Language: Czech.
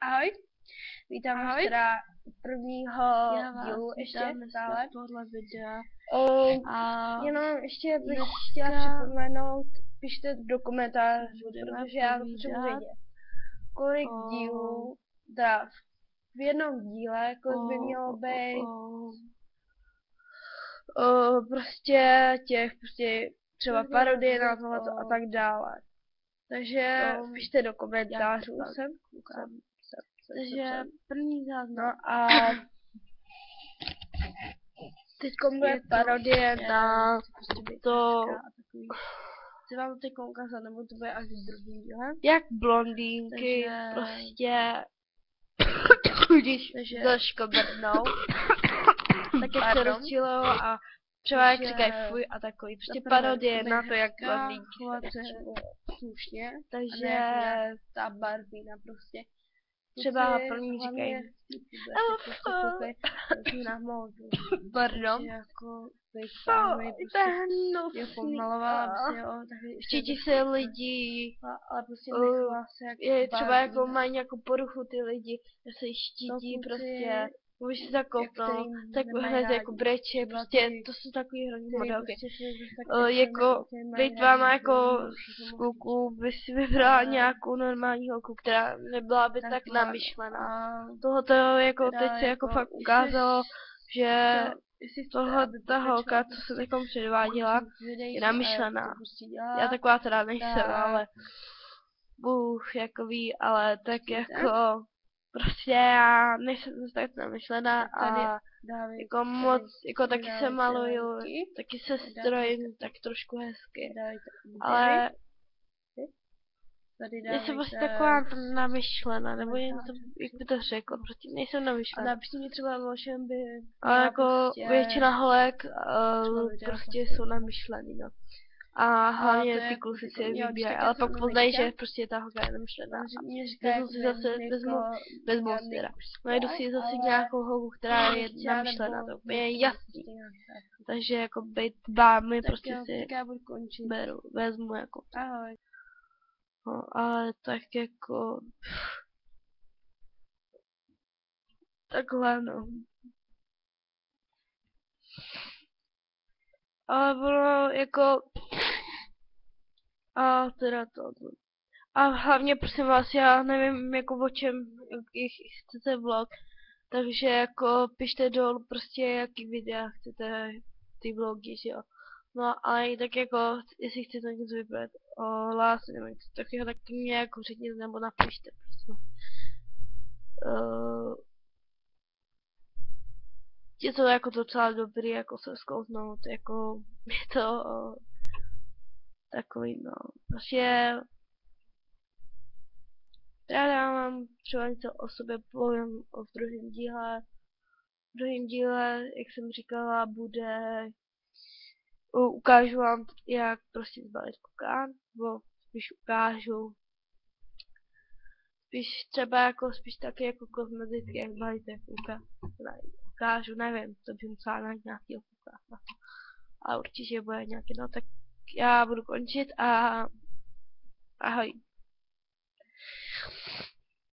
Ahoj, vítám vás Ahoj. teda prvního Já vás dílu ještě vítám stále. tohle videa. A jenom ještě bych dneska chtěla připomenout, pište do komentářů, budeme protože já to potřebuji povídat vědět. Kolik dílů, teda v jednom díle, kolik by mělo být prostě těch, prostě třeba parodie na tohle a tak dále. Takže pište do komentářů. Takže první záznam. No a teď bude parodie na to, chci vám teď ukázat, nebo to bude až v druhém díle. jak blondýnky Takže prostě když zaškobrnou, tak jak se rozčilujou a třeba jak říkají fuj a takový, prostě parodie na to, jak blondýnky se slušně, takže ta barvina prostě. třeba první říkají na módu. pardon, Jako jako malovat si, jo, štítí se lidi, ale prostě nechová se jako je třeba jako mají nějakou poruchu ty lidi, že se jí štítí prostě, můžeš si zakoupnout, tak hned jako breče, prostě to jsou takový hrozný modelky. Jako být váma jako z kluků by si vybrala nějakou normální holku, která nebyla by tak namyšlená. Tohoto jako teď se jako fakt ukázalo, že tohle ta holka, co se takom předváděla, je namyšlená. Já taková teda nejsem, ale Bůh jako ví, ale tak jako prostě já nejsem tak namyšlená a jako moc, jako taky se maluju, taky se strojím tak trošku hezky, ale nejsem prostě taková namyšlená, nebo jen to, jak by to řekl, prostě nejsem namyšlená. Ale jako většina holek prostě jsou namyšlený, no. A hlavně ty kluci si je vybírají, ale pak poznají, že prostě ta holka je namyšlená. Vezmu si zase, vezmu si teda. Najdu si zase nějakou holku, která je namyšlená, to je jasný. Takže jako být bámy prostě si beru, vezmu jako. Ahoj. No, ale tak jako takhle no. Ale bylo jako a teda to. A hlavně prosím vás, já nevím jako o čem chcete vlog, takže jako pište dolů prostě jaký videa chcete ty vlogy, že jo. No a i tak jako, jestli chcete něco vybrat o lásce nebo něco takového, tak mě jako řekněte nebo napište prostě. Je to jako docela dobrý, jako se zkousnout, jako je to takový no, prostě já vám třeba něco o sobě povím o druhém díle. V druhém díle, jak jsem říkala, bude ukážu vám, jak prostě zbalit kukán, nebo spíš ukážu spíš třeba jako spíš taky jako kozmetiky, jak balíte kukán. Ukážu, nevím, to by musela najít nějakýho kukána. Ale určitě bude nějaký, no tak já budu končit a ahoj.